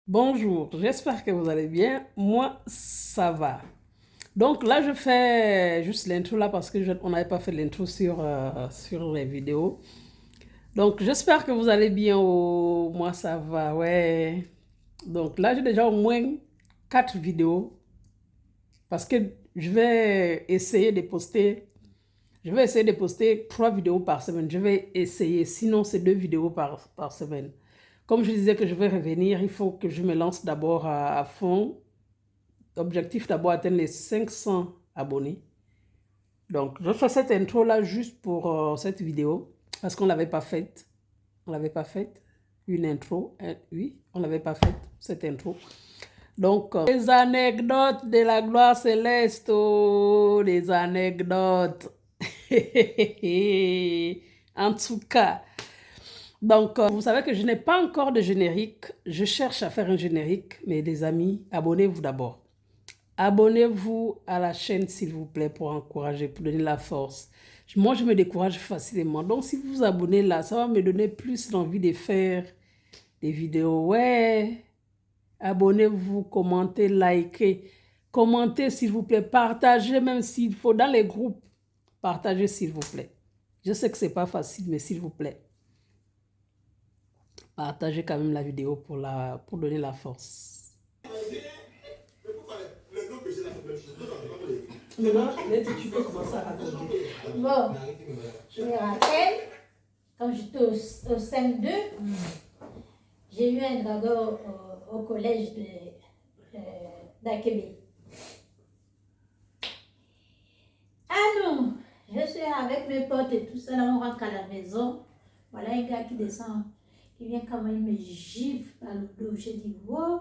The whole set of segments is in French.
Bonjour, j'espère que vous allez bien. Moi, ça va. Donc là, je fais juste l'intro là parce que on n'avait pas fait l'intro sur les vidéos. Donc j'espère que vous allez bien. Oh, moi, ça va, ouais. Donc là, j'ai déjà au moins 4 vidéos parce que je vais essayer de poster. Je vais essayer de poster 3 vidéos par semaine. Je vais essayer, sinon c'est 2 vidéos par semaine. Comme je disais que je vais revenir, il faut que je me lance d'abord à fond. Objectif d'abord atteindre les 500 abonnés. Donc, je fais cette intro-là juste pour cette vidéo, parce qu'on ne l'avait pas faite. On ne l'avait pas faite, une intro. Oui, on ne l'avait pas faite, cette intro. Donc, les anecdotes de la gloire céleste, oh, des anecdotes. En tout cas, donc, vous savez que je n'ai pas encore de générique. Je cherche à faire un générique, mais les amis, abonnez-vous d'abord. Abonnez-vous à la chaîne, s'il vous plaît, pour encourager, pour donner la force. Moi, je me décourage facilement. Donc, si vous vous abonnez là, ça va me donner plus l'envie de faire des vidéos. Ouais, abonnez-vous, commentez, likez. Commentez, s'il vous plaît. Partagez, même s'il faut, dans les groupes. Partagez, s'il vous plaît. Je sais que ce n'est pas facile, mais s'il vous plaît. Partagez quand même la vidéo pour donner la force. Maintenant, tu peux commencer à raconter. Bon, je me rappelle, quand j'étais au 5-2, j'ai eu un dragon au collège d'Akébé. Ah non, je suis avec mes potes et tout ça, là on rentre à la maison. Voilà un gars qui descend, qui vient quand même me gifle par le dos. J'ai dit, wow.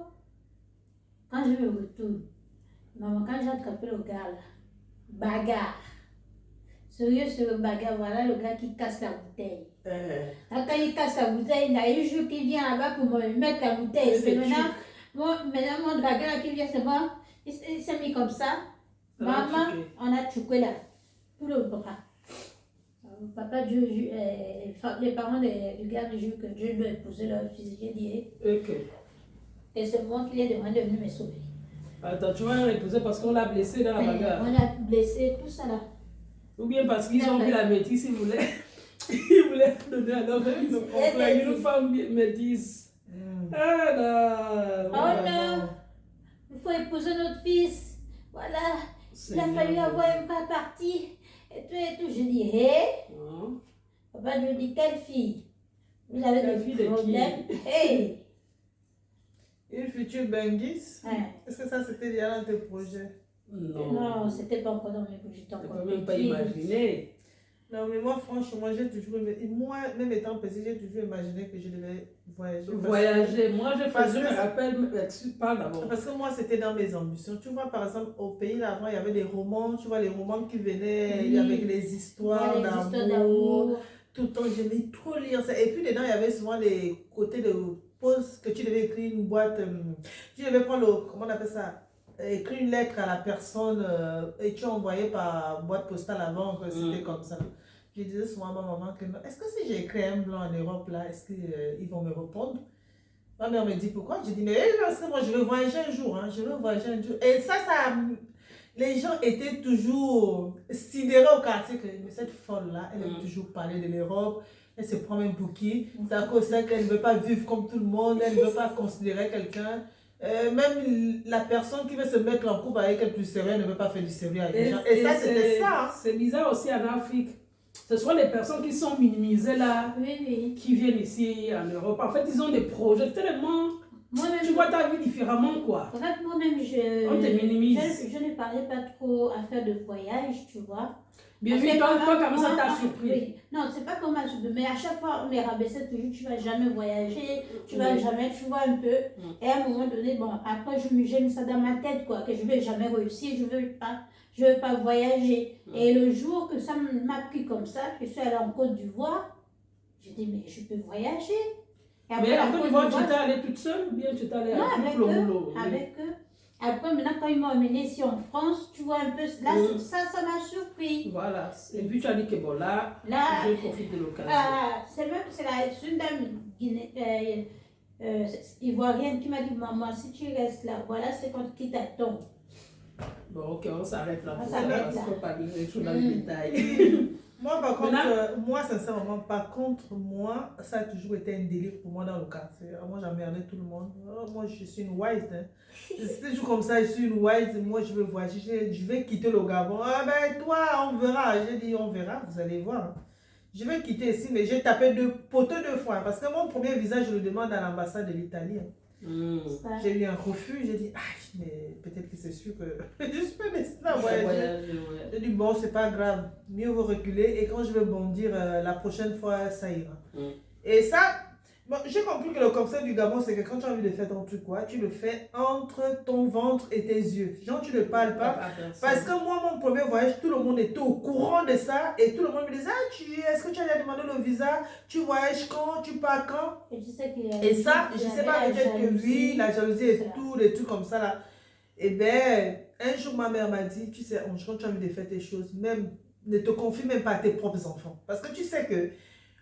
Quand je me retourne, maman, quand j'ai attrapé le gars là, bagarre. Sérieux, c'est le bagarre, voilà le gars qui casse la bouteille. Quand il casse la bouteille, il y a un jour qui vient là-bas pour me mettre la bouteille. C'est maintenant, mon dragueur là qui vient, c'est moi, il s'est mis comme ça. Maman, on a chouqué là, tout le bras. Papa, Dieu, les parents du gars du jour que Dieu doit épouser leur fils, j'ai dit, et c'est moi qui l'ai demandé de venir me sauver. Attends, tu vas l'épouser parce qu'on l'a blessé dans la bagarre. On a blessé, tout ça là. Ou bien parce qu'ils ont vu la métisse, ils voulaient donner à leur femme, ils ont compris une femme métisse. Ah là, oh non, il faut épouser notre fils. Voilà, il a fallu avoir un pas parti. Et tout. Je dis, hé, papa, je dis, quelle fille? Vous avez des problèmes? Hé! Une future Bengis? Est-ce que ça c'était déjà dans tes projets? Non, c'était pas encore dans mes projets. Je ne peux même pas imaginer. Non, mais moi, franchement, j'ai toujours aimé. Moi, même étant petit, j'ai toujours imaginé que je devais voyager. Moi, je me rappelle, tu parles d'abord. Parce que moi, c'était dans mes ambitions. Tu vois, par exemple, au pays là-bas, il y avait des romans, tu vois, les romans qui venaient avec les histoires d'amour. Tout le temps, j'aimais trop lire ça. Et puis, dedans, il y avait souvent les côtés de pause que tu devais écrire une boîte. Tu devais prendre comment on appelle ça? Écrire une lettre à la personne et tu envoyais par boîte postale avant que c'était comme ça. Je disais souvent à ma maman que est-ce que si j'écris un blanc en Europe là, est-ce qu'ils vont me répondre? Ma mère me dit pourquoi? Je dis mais parce que moi je veux voyager un jour, hein, je veux voyager un jour. Et ça, les gens étaient toujours sidérés au quartier que mais cette folle là, elle aime toujours parler de l'Europe. Elle se prend un bouquet. C'est à cause de ça qu'elle ne veut pas vivre comme tout le monde, elle ne veut pas considérer quelqu'un. Même la personne qui veut se mettre en couple avec elle plus sérieux ne veut pas faire du sérieux avec les gens. Et ça, c'était ça. Hein. C'est bizarre aussi en Afrique. Ce sont les personnes qui sont minimisées là, qui viennent ici en Europe. En fait, ils ont des projets tellement... tu vois ta vie différemment, quoi. En fait, moi-même, on te minimise. Je ne parlais pas trop à faire de voyage, tu vois. Bien vu, toi, comme ça t'a surpris. Oui. Non, c'est pas comme ça, mais à chaque fois, on me rabaissait toujours, tu vas jamais voyager, tu vas jamais, tu vois un peu. Et à un moment donné, bon, après, je me gêne ça dans ma tête, quoi, que je vais jamais réussir, je veux pas voyager. Et le jour que ça m'a pris comme ça, je suis allée en Côte d'Ivoire, j'ai dit, mais je peux voyager. Et après, mais en Côte d'Ivoire, tu t'es allée toute seule ou bien tu t'es allée avec eux, avec eux. Après, maintenant, quand ils m'ont amené ici en France, tu vois un peu, là, ça m'a surpris. Voilà. Et puis tu as dit que bon, là je profite de l'occasion. C'est une dame ivoirienne qui m'a dit, maman, si tu restes là, voilà ce qui t'attend. Bon, ok, on s'arrête là. On s'arrête Parce là. qu'il ne faut pas donner trop dans les détails. Moi, par contre, Maintenant- moi, sincèrement, par contre, moi, ça a toujours été un délire pour moi dans le quartier. Moi, j'emmerdais tout le monde. Moi, je suis une white. Hein. C'était toujours comme ça, je suis une white. Moi, je veux voyager, je vais quitter le Gabon. Ah ben, toi, on verra. J'ai dit, on verra, vous allez voir. Je vais quitter ici, mais j'ai tapé deux poteaux 2 fois. Parce que mon premier visa, je le demande à l'ambassade de l'Italie. Ça. J'ai eu un refus, j'ai dit, ah, mais peut-être que c'est sûr que je suis pas destinée à Ouais, voyager. ouais. J'ai dit, bon, c'est pas grave, mieux vaut reculer et quand je vais bondir, la prochaine fois, ça ira. Et ça, bon, j'ai compris que le concept du Gabon, c'est que quand tu as envie de faire ton truc, quoi, tu le fais entre ton ventre et tes yeux. Genre, tu ne parles pas. Parce que moi, mon premier voyage, tout le monde était au courant de ça et tout le monde me disait, ah, est-ce que tu as déjà demandé le visa? Tu voyages quand? Tu pars quand? Et tu sais qu'il y a- Et ça, je il y sais avait pas, la peut-être que jalousie, oui, la jalousie et ça. tout, les trucs comme ça là. Et ben, un jour ma mère m'a dit, tu sais, quand tu as envie de faire tes choses, même, ne te confie même pas à tes propres enfants. Parce que tu sais que,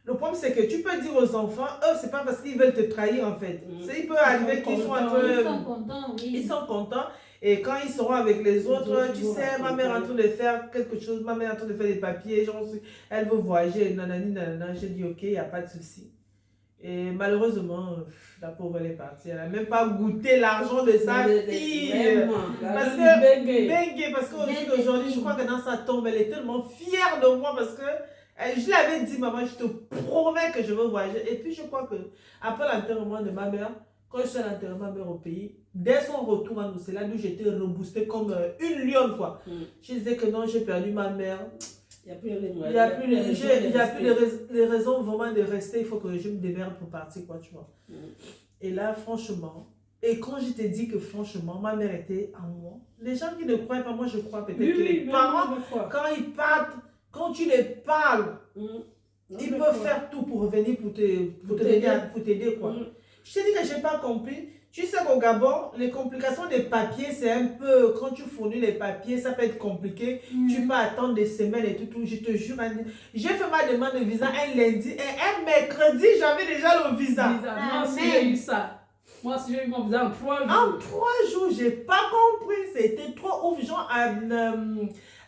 le problème c'est que tu peux dire aux enfants, eux, c'est pas parce qu'ils veulent te trahir en fait. Il peut arriver qu'ils sont un peu... Ils sont contents, oui. Ils sont contents. Et quand ils seront avec les autres, tu sais, ma mère est en train de faire quelque chose, ma mère est en train de faire des papiers, genre, elle veut voyager, nanani, nanana. J'ai dit, ok, il n'y a pas de souci. Et malheureusement, la pauvre, elle est partie. Elle n'a même pas goûté l'argent de sa fille. Parce que aujourd'hui, je crois que dans sa tombe, elle est tellement fière de moi parce que je l'avais dit, maman, je te promets que je veux voyager. Et puis, je crois que après l'enterrement de ma mère, quand je suis à l'enterrement de ma mère au pays, dès son retour à nous, c'est là où j'étais reboostée comme une lionne, quoi. Je disais que non, j'ai perdu ma mère. Il n'y a plus les raisons vraiment de rester. Il faut que je me démerde pour partir, quoi, tu vois. Et là, franchement, et quand je t'ai dit que franchement, ma mère était à moi, les gens qui ne croient pas, moi je crois peut-être que les parents, quand ils partent, quand tu les parles, ils peuvent faire tout pour revenir, pour t'aider, quoi. Je t'ai dit que je n'ai pas compris. Tu sais qu'au Gabon, les complications des papiers, c'est un peu, quand tu fournis les papiers, ça peut être compliqué. Tu peux attendre des semaines et tout. Je te jure, j'ai fait ma demande de visa un lundi et un mercredi, j'avais déjà le visa. Moi aussi, j'ai eu ça. Moi aussi, j'ai eu mon visa en 3 jours. En 3 jours, j'ai pas compris. C'était trop ouf. Genre,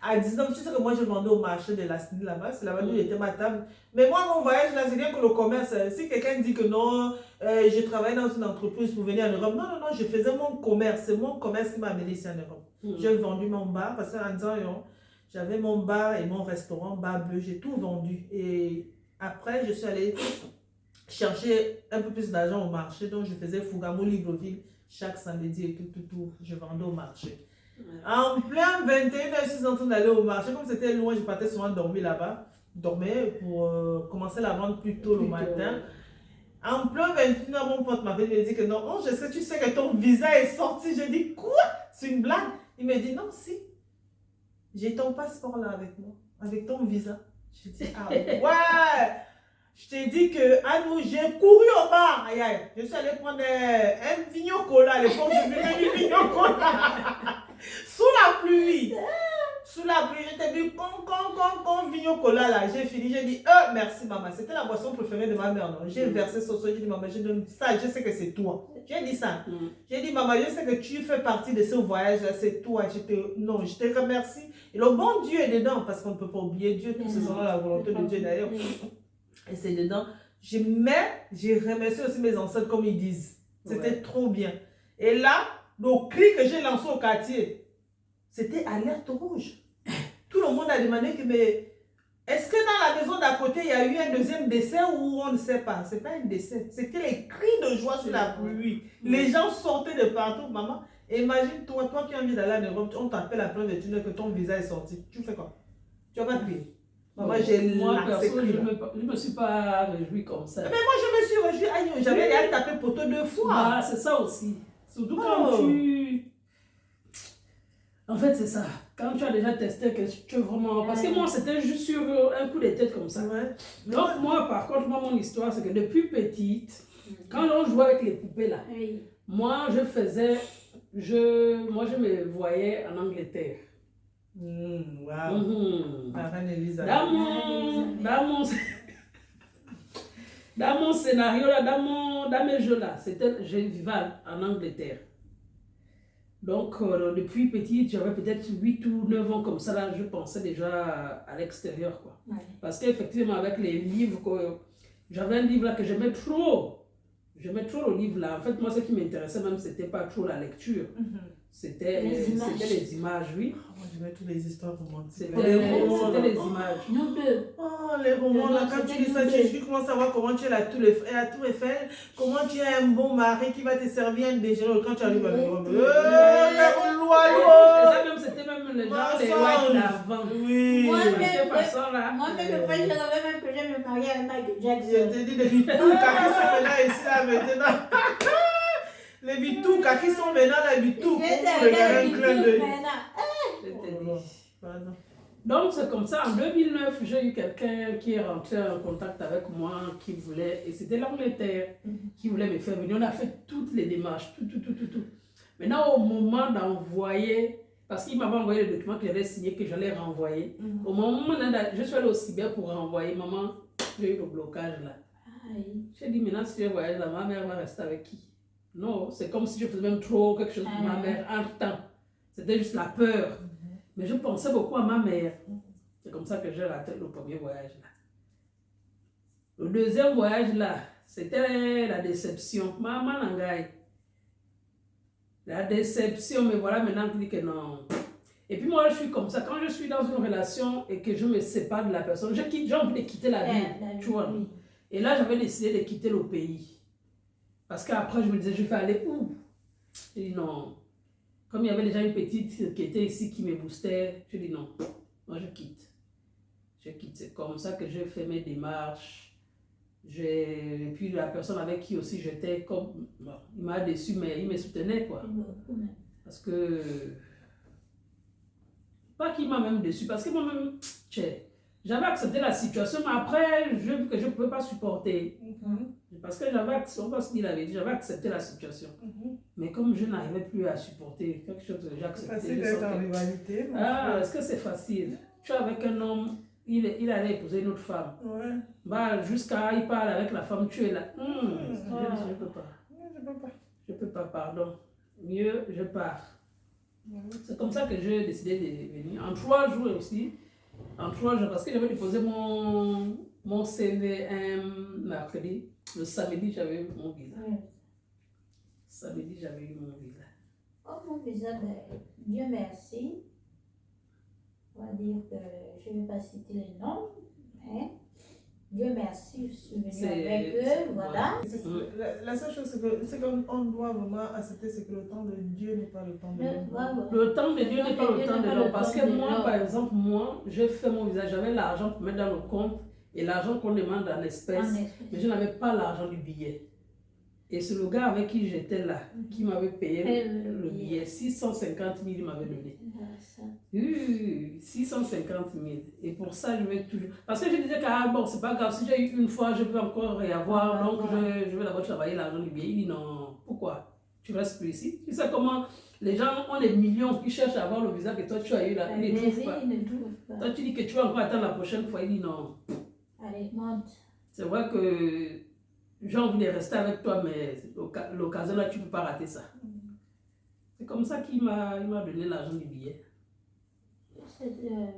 à 19, tu sais que moi, je vendais au marché de la Sydney là-bas. C'est là-bas où était ma table. Mais moi, mon voyage là, c'est bien que le commerce. Si quelqu'un dit que non, je travaillais dans une entreprise pour venir en Europe. Non, non, non, je faisais mon commerce. C'est mon commerce qui m'a amené ici en Europe. J'ai vendu mon bar parce qu'en disant, j'avais mon bar et mon restaurant, bar bleu. J'ai tout vendu. Et après, je suis allée chercher un peu plus d'argent au marché. Donc, je faisais Fugamo Libreville chaque samedi et tout. Je vendais au marché. En plein 21h, je suis en train d'aller au marché. Comme c'était loin, je partais souvent dormir là-bas. Dormir pour commencer la vente plus tôt le matin. En plein 21h, mon pote m'avait dit que non, est-ce que tu sais que ton visa est sorti? J'ai dit, quoi? C'est une blague? Il m'a dit, non, si. J'ai ton passeport là avec moi, avec ton visa. J'ai dit, ah ouais! Je t'ai dit que, à nous, j'ai couru au bar. Aïe, aïe. Je suis allé prendre un vigno cola. À l'époque, je buvais du vigno cola. Sous la pluie. Sous la pluie, j'étais bu con, vigno cola là. J'ai fini, j'ai dit, merci maman. C'était la boisson préférée de ma mère, non? J'ai versé ce soir, j'ai dit, maman, ça, je sais que c'est toi. J'ai dit ça. J'ai dit, maman, je sais que tu fais partie de ce voyage-là, c'est toi. Non, je te remercie. Et le bon Dieu est dedans, parce qu'on ne peut pas oublier Dieu, tout c'est selon la volonté de Dieu d'ailleurs. Et c'est dedans. Mais j'ai remercié aussi mes ancêtres comme ils disent. C'était trop bien. Et là, le cri que j'ai lancé au quartier, c'était alerte rouge. Tout le monde a demandé que, mais est-ce que dans la maison d'à côté, il y a eu un deuxième décès ou on ne sait pas? C'est pas un décès. C'était les cris de joie sous la pluie. Les gens sortaient de partout, maman. Imagine-toi, toi qui as envie d'aller en Europe, on t'appelle à plein de tunnels que ton visa est sorti. Tu fais quoi? Tu vas pas crier. Moi, perso, je ne me suis pas réjouie comme ça. Mais moi, je me suis réjouie. Aïe, j'avais déjà tapé poteau 2 fois. Ah, c'est ça aussi. Surtout quand tu... En fait, c'est ça. Quand tu as déjà testé que tu veux vraiment... Parce que moi, c'était juste sur un coup de tête comme ça. Donc, moi, par contre, mon histoire, c'est que depuis petite, quand on jouait avec les poupées là, moi, je me voyais en Angleterre. Wow. La reine Elisabeth. Dans mon... Dans mon scénario, là, dans mes jeux, là, je vivais en Angleterre. Donc, depuis petit, j'avais peut-être 8 ou 9 ans comme ça, là, je pensais déjà à l'extérieur, quoi. Ouais. Parce qu'effectivement, avec les livres, j'avais un livre là que j'aimais trop. J'aimais trop le livre là. En fait, moi, ce qui m'intéressait même, c'était pas trop la lecture. C'était les images, oui. Moi, j'aimais toutes les histoires romantiques. C'était les images. Nous deux. Oh, les romans, là, quand tu lis ça, tu commences à voir comment tu es à la Tour Eiffel, comment tu as un bon mari qui va te servir un déjeuner quand tu arrives à l'Europe. Ça même, c'était même les gens, les white d'avant. Oui. Moi-même, Moi-même, je savais même que j'aime me marier avec Michael Je Jackson. te dis, les bitoukas qui sont là, ici, là, maintenant. Les bitoukas qui sont maintenant là, les bitoukas. Regarde un clin d'œil. Donc c'est comme ça, en 2009, j'ai eu quelqu'un qui est rentré en contact avec moi, qui voulait, et c'était l'Angleterre, qui voulait me faire venir. On a fait toutes les démarches, tout. Maintenant, au moment d'envoyer, parce qu'il m'avait envoyé le document que j'allais signer, que j'allais renvoyer, au moment où je suis allée au cyber pour renvoyer, maman, j'ai eu le blocage là. J'ai dit, maintenant, si je voyage là, ma mère va rester avec qui? Non, c'est comme si je faisais même trop quelque chose pour ma mère entre temps. C'était juste la peur. Mais je pensais beaucoup à ma mère. C'est comme ça que j'ai raté le premier voyage là. Le deuxième voyage là, c'était la déception. Maman Nangaï. La déception, mais voilà maintenant tu dis que non. Et puis moi je suis comme ça, quand je suis dans une relation et que je me sépare de la personne, j'ai envie de quitter la vie, tu vois. Et là j'avais décidé de quitter le pays. Parce qu'après je me disais, je vais aller où? J'ai dit non. Comme il y avait déjà une petite qui était ici qui me boostait, je dis non, moi je quitte. Je quitte, c'est comme ça que j'ai fait mes démarches. Et puis la personne avec qui aussi j'étais, comme, bon, il m'a déçu, mais il me soutenait quoi. Parce que, pas qu'il m'a même déçu, parce que moi-même, j'avais accepté la situation, mais après, je vu que je ne pouvais pas supporter. Parce que j'avais accepté la situation. Mais comme je n'arrivais plus à supporter quelque chose que j'ai accepté. C'est facile d'être en rivalité. Ah, est-ce que c'est facile? Tu es avec un homme, il allait épouser une autre femme. Ouais. Bah, jusqu'à il parle avec la femme, tu es là. Je ne peux pas. Je peux pas, pardon. Mieux, je pars. C'est comme ça que j'ai décidé de venir. En 3 jours aussi. En 3 jours, parce que j'avais déposé mon CV un mercredi. Le samedi, j'avais eu mon visa. Samedi, j'avais eu mon visa. Oh, mon visa, Dieu merci. On va dire que je ne vais pas citer les noms, mais Dieu merci, je suis venue avec eux, voilà. La seule chose, c'est qu'on doit vraiment accepter, c'est que le temps de Dieu n'est pas le temps de l'homme. Le temps de Dieu n'est pas le temps de l'homme. Parce que moi, par exemple, j'ai fait mon visa, j'avais l'argent pour mettre dans le compte et l'argent qu'on demande en espèces, mais je n'avais pas l'argent du billet. Et c'est le gars avec qui j'étais là, qui m'avait payé le billet. 650 000, il m'avait donné. 650 000. Et pour ça, je vais toujours... Parce que je disais que, bon, c'est pas grave, si j'ai eu une fois, je peux encore réavoir, donc je vais d'abord travailler l'argent du billet. Il dit non, pourquoi? Tu restes plus ici? Tu sais comment les gens ont des millions qui cherchent à avoir le visa que toi tu as eu là. Ils ne trouvent pas. Toi, tu dis que tu vas encore attendre la prochaine fois. Il dit non. Allez, monte. C'est vrai que j'ai envie de rester avec toi, mais l'occasion là, tu ne peux pas rater ça. C'est comme ça qu'il m'a donné l'argent du billet.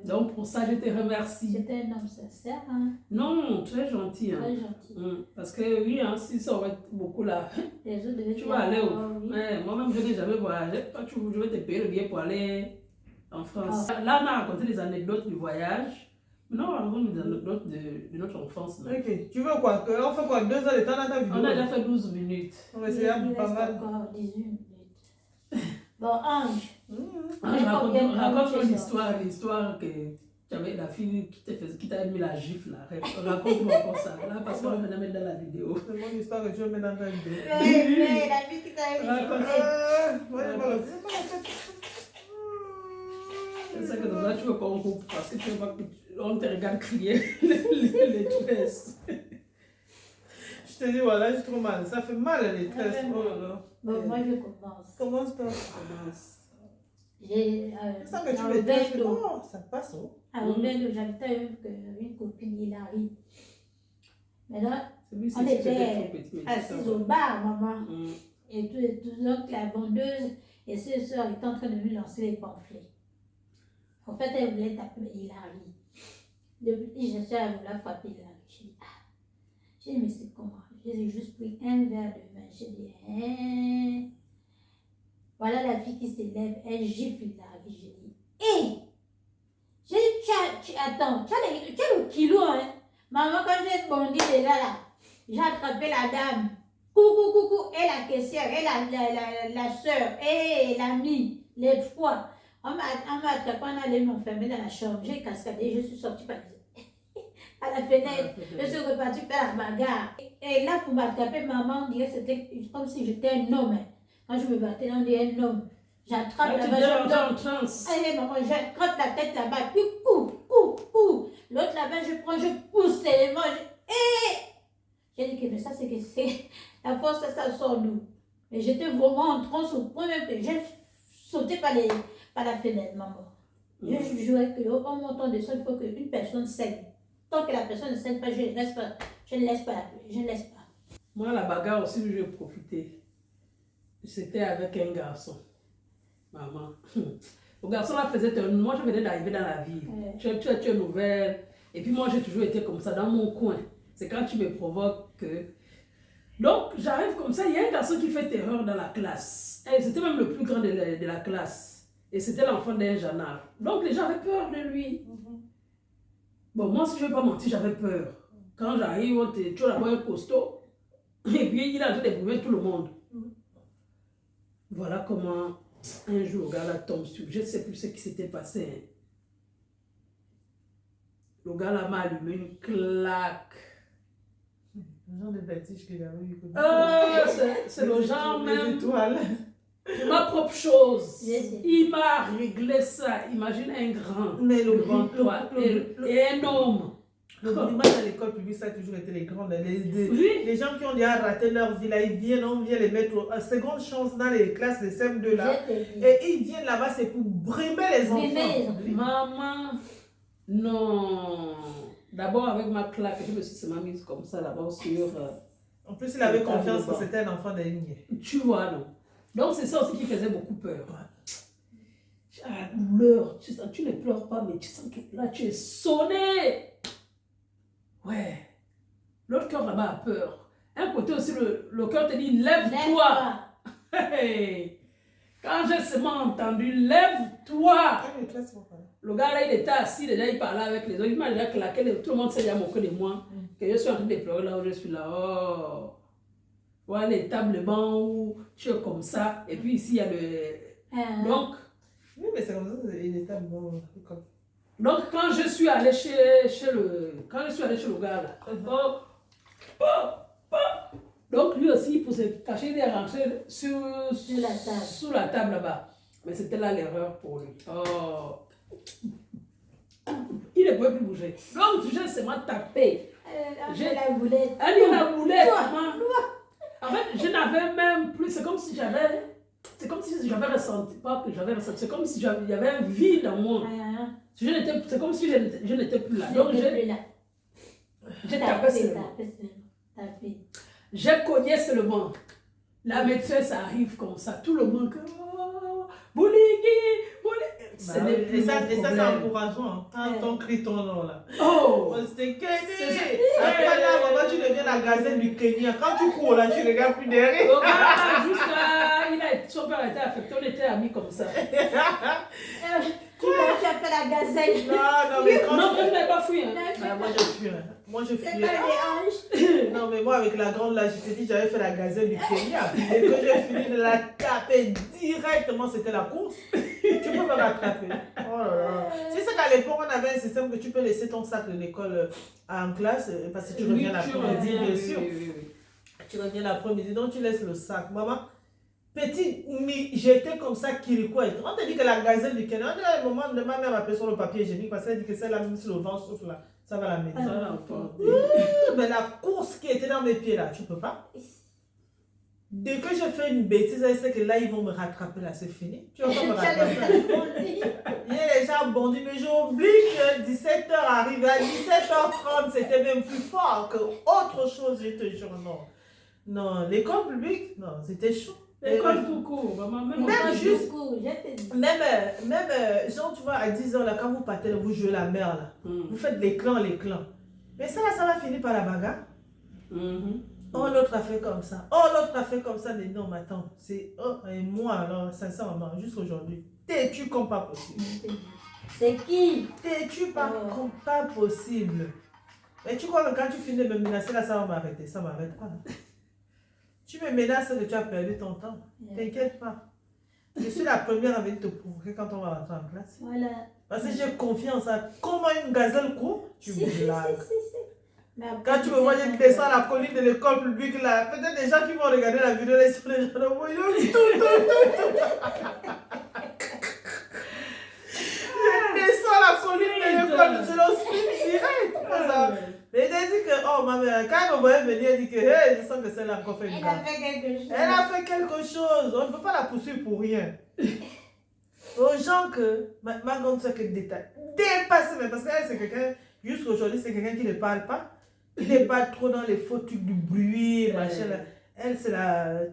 Donc pour ça, je te remercie. C'était un homme sincère, hein? Non, très gentil. Hein. Très gentil. Parce que oui, hein, si ça aurait été beaucoup là, les autres devaient tu vas aller où? Moi-même, je n'ai jamais voyagé. Toi, je vais te payer le billet pour aller en France. Là, on a raconté des anecdotes du voyage. Maintenant, on raconte des anecdotes de notre enfance. Là. Ok, tu veux quoi? On fait quoi? 2 heures de temps dans ta vidéo? On a déjà fait 12 minutes. C'est pas mal. Encore 18 minutes. Bon, Ange. Raconte l'histoire que tu avais la fille qui t'a mis la gifle là. Raconte-moi encore ça. Là, parce qu'on va mettre dans la vidéo. C'est mon histoire que je vais mettre dans ta vidéo. Mais la fille qui t'a mis c'est ça que là, tu veux qu'on coupe parce que tu veux pas qu'on te regarde crier les tresses. Je te dis, voilà, j'ai trop mal. Ça fait mal les tresses. Oh là là. Bon, moi, je commence. Commence-toi. J'ai ça que tu les tresses, ça passe. À Rovendo, j'habitais avec une copine, Hilary. Maintenant, Celui-ci, on c'était trop était petit, mais assis ça au va. bar, maman. Mm. Et tout, donc la vendeuse et ses soeurs étaient en train de lui lancer les pamphlets. En fait, elle voulait taper Hilary. Depuis, je suis à vouloir frapper Hilary. J'ai dit, mais c'est comment? J'ai juste pris un verre de vin. J'ai dit, hein? Voilà la fille qui s'élève, elle gifle Hilary. J'ai dit, hé! J'ai dit, attends, tu as le kilo, hein? Maman, quand j'ai bondi déjà là, j'ai attrapé la dame. Coucou, coucou, et la caissière, et la soeur, et l'amie, les trois. On m'a attrapé, on allait m'enfermer dans la chambre. J'ai cascadé, je suis sortie par à la fenêtre. Je suis repartie faire la bagarre. Et là, pour m'attraper, maman, on dirait que c'était comme si j'étais un homme. Hein. Quand je me battais, on dirait un homme. J'attrape la balle. Allez, maman, j'attrape la tête là-bas. Puis, coupe. L'autre là-bas, je prends, je pousse tellement. J'ai dit que mais ça, c'est que c'est la force, ça sort d'où. Mais j'étais vraiment en transe au point même que j'ai sauté par la fenêtre, maman. Je jouais qu'en montant de ça, il faut qu'une personne saigne. Tant que la personne ne saigne pas, je ne laisse pas. Je ne laisse pas. Moi, la bagarre aussi, je vais profiter. C'était avec un garçon. Maman. Le garçon là faisait moi, je venais d'arriver dans la ville. Tu es nouvelle. Et puis moi, j'ai toujours été comme ça, dans mon coin. C'est quand tu me provoques que... Donc, j'arrive comme ça, il y a un garçon qui fait terreur dans la classe. C'était même le plus grand de la classe. Et c'était l'enfant d'un gendarme. Donc, les gens avaient peur de lui. Bon, moi, si je ne vais pas mentir, j'avais peur. Quand j'arrive, tu as d'abord un costaud. Et puis, il a en train d'éprouver tout le monde. Voilà comment un jour, le gars là tombe sur. Je ne sais plus ce qui s'était passé. Le gars là m'a allumé une claque. Le genre de vertige qu'il avait eu. C'est le genre même. Étoiles. Ma propre chose. Il m'a réglé ça. Imagine un grand. Mais devant toi. Et un homme. Le minimum dans l'école publique, ça a toujours été les grands. Les gens qui ont déjà raté leur vie, là, ils viennent, on vient les mettre en seconde chance dans les classes de CM2 là. Et ils viennent là-bas, c'est pour brimer les enfants. Maman, non. D'abord, avec ma claque, je me suis seulement mise comme ça là-bas sur... en plus, il avait confiance que c'était un enfant d'Aïgne. Tu vois, non. Donc, c'est ça aussi qui faisait beaucoup peur. La douleur, tu ne pleures pas, mais tu sens que là, tu es sonné. Ouais. L'autre cœur là-bas a peur. Un côté aussi, le cœur te dit, lève-toi. Hey. Quand j'ai seulement entendu, lève-toi. Le gars là, il était assis, déjà, il parlait avec les autres. Il m'a déjà claqué, tout le monde s'est déjà moqué de moi. Que je suis en train de pleurer là où je suis là. Oh. Voilà les tables bancs où tu es comme ça. Et puis ici, il y a le... Donc... Oui, mais c'est comme ça, il est table banc. Donc, quand je suis allé chez le gars là, donc lui aussi, pour se cacher, il est rentré sur la table là-bas. Mais c'était là l'erreur pour lui. Oh. Il ne pouvait plus bouger. Donc, j'ai seulement tapé. J'ai la boulette. Elle dit la boulette. En fait, je n'avais même plus. C'est comme si j'avais ressenti, pas que j'avais ressenti, c'est comme si il y avait un vide en moi. C'est comme si je n'étais plus là. Donc, j'ai tapé seulement. J'ai cogné seulement. La maîtresse arrive comme ça. Tout le monde. Oh, Boulingui. Ce n'est plus ça, c'est encourageant. Quand on crie ton nom là. Oh! C'était Kenya. Après là, maman, tu deviens la gazelle du Kenya. Quand tu cours là, tu regardes plus derrière. Son père était affecté, on était amis comme ça. Tu as fait la gazelle. Non, mais quand non, je n'ai pas fui. Hein. Moi, je fuis. Non, mais moi, avec la grande là, je t'ai dit, j'avais fait la gazelle du Kenya. Et que j'ai fini de la taper directement, c'était la course. Tu peux me rattraper. Oh là là. C'est ça qu'à l'époque, on avait un système que tu peux laisser ton sac de l'école en classe, parce que tu reviens l'après-midi, bien sûr. Tu reviens l'après-midi, donc tu laisses le sac. Maman, petit, j'étais comme ça, kirikouette. On te dit que la gazelle du Kenya, on dit à un moment, ma mère m'appelle sur le papier hygiénique parce qu'elle dit que c'est la même si le vent souffle là. Ça va la mettre. Mais la course qui était dans mes pieds là, tu peux pas. Dès que je fais une bêtise, elle sait que là, ils vont me rattraper. Là, c'est fini. Tu vas pas me Tu as rattraper. le Il est déjà bondi, mais j'oublie que 17h arrive. À 17h30, c'était même plus fort que autre chose, je te jure. Non, non, l'école publique, non, c'était chaud. L'école tout court, maman, même Même on juste- juste. Même, genre, tu vois, à 10h, là, quand vous partez, là, vous jouez la mer, là. Vous faites les clans. Mais ça, là, ça va finir par la bagarre. Oh, l'autre a fait comme ça. Oh, l'autre a fait comme ça. Mais non, mais attends. C'est. Oh, et moi, alors, sincèrement, jusqu'aujourd'hui, t'es-tu comme pas possible? C'est qui? T'es-tu pas comme pas possible? Mais tu crois que quand tu finis de me menacer, là, ça va m'arrêter. Ça m'arrête pas. Tu me menaces que tu as perdu ton temps. T'inquiète pas. Je suis la première à venir te provoquer quand on va rentrer en classe. Voilà. Parce que j'ai confiance à comment une gazelle court. Tu me blagues. Mais après, Quand tu me vois, je descends la colline de l'école publique là, peut-être des gens qui vont regarder la vidéo, ils sont les gens de moi, je descends la colline de l'école, je l'en suis direct. Mais il a dit que, oh ma mère, quand elle me voyait venir, elle dit que, hey, je sens que c'est là qu'on fait une elle a blague. fait quelque chose. Elle a fait quelque chose, on ne peut pas la poursuivre pour rien. Aux gens que, ma grande soeur, quel détail, dépassé, mais parce qu'elle c'est quelqu'un, jusqu'aujourd'hui, c'est quelqu'un qui ne parle pas. Il n'est pas trop dans les faux trucs du bruit, machin. Là. Elle, c'est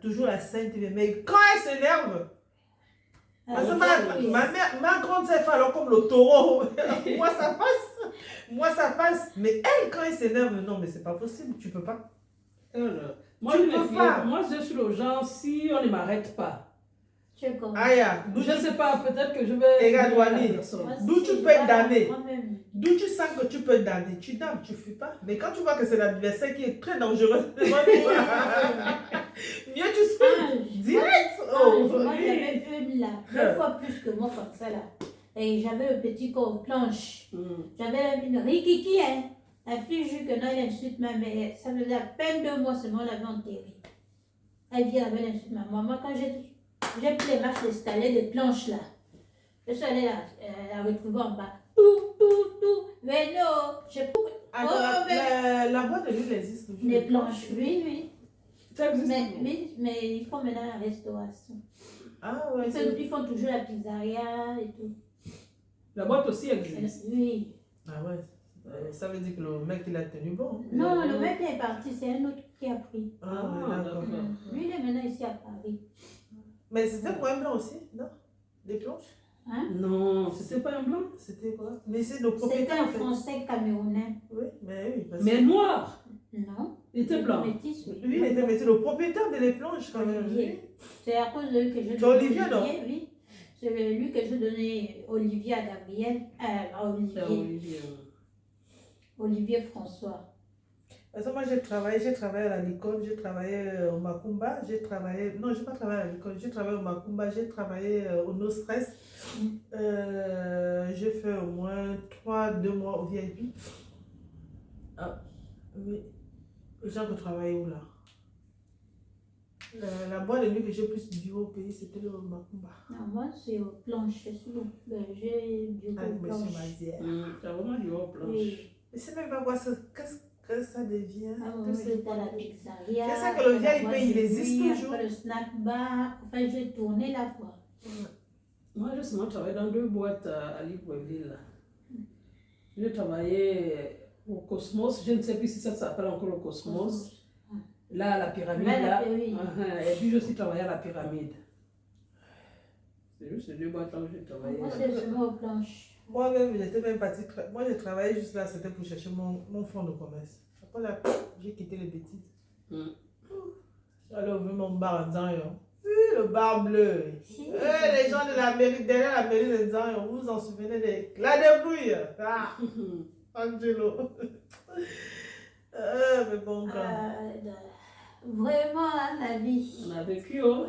toujours la sainte. Mais quand elle s'énerve, parce que ma grande sœur fait alors comme le taureau. Moi, ça passe. Moi, ça passe. Mais elle, quand elle s'énerve, non, mais c'est pas possible. Tu peux pas. Moi, je suis le genre, si on ne m'arrête pas. Aya, Je ne sais pas, peut-être que je vais. D'où tu peux être damné. D'où tu sens que tu peux être damné. Tu dames, tu ne fuis pas. Mais quand tu vois que c'est l'adversaire qui est très dangereux, mieux tu suis. Direct. Moi, j'avais une là, 2 fois plus que moi comme ça là. Et j'avais le petit corps planche. J'avais une rikiki, hein. La fille, je que non, elle insulte ma mère. Ça faisait à peine 2 mois seulement, elle avait enterré. Elle vient avec l'insulte ma maman. Quand j'ai pris les marches d'escalier, des planches là. Je suis allée la retrouver en bas. Tout. Mais non, j'ai la boîte de l'huile existe toujours. les planches, oui. Ça existe. Mais ils font maintenant la restauration. Ah ouais. Ils font toujours la pizzeria et tout. La boîte aussi existe. Oui. Ah ouais. Ça veut dire que le mec il a tenu bon. Non, le mec est parti, c'est un autre qui a pris. Ah ouais, d'accord. Lui, il est maintenant ici à Paris. Mais c'était pour un blanc aussi, non? Des planches? Hein? Non, c'était pas un blanc. C'était quoi? Mais c'est le C'était propriétaire un en fait. Français camerounais. Oui, mais oui. Parce Mais que noir. Non. Il était blanc. Métis, oui. lui il était mais c'est le propriétaire de les planches quand même. Olivier. C'est à cause de lui que je C'est Olivier, non? Oui. C'est lui que je donnais Olivier à Gabriel. À Olivier. Olivier François. Parce que moi j'ai travaillé à l'école, j'ai travaillé au Macumba, non, je n'ai pas travaillé à l'école, j'ai travaillé au Macumba, j'ai travaillé au No Stress. J'ai fait au moins 2 mois au VIP. Ah, oui. Les gens qui travaillent où là? La boîte de nuit que j'ai plus du au pays, c'était le Macumba. Non, moi c'est aux planches, j'ai du Avec aux M. planches. Mazière. T'as vraiment du haut planche. Oui. Je ne sais même pas quoi ça, qu'est-ce que ça devient. Ah, moi, j'étais à la pizzeria. C'est ça que le VIP, il existe toujours. Après le snack bar. Enfin, j'ai tourné là, quoi. Moi, j'ai seulement travaillé dans 2 boîtes à Libreville. J'ai travaillé au Cosmos. Je ne sais plus si ça s'appelle encore le Cosmos. Là, à la pyramide. Ouais, là. oui. Et puis, j'ai aussi travaillé à la pyramide. C'est juste ces 2 boîtes là où j'ai travaillé. Moi, c'est seulement aux planches. Moi-même, j'étais même partie. Moi, j'ai travaillé juste là, c'était pour chercher mon fonds de commerce. Après, là, j'ai quitté les bêtises. J'allais ouvrir mon bar en Zanzibar. Oui, le bar bleu. Les gens de la mairie, derrière la mairie de Zanzibar, vous vous en souvenez la débrouille. Ah, Angelo. Mais bon, Vraiment, hein, la vie. On a vécu, oh.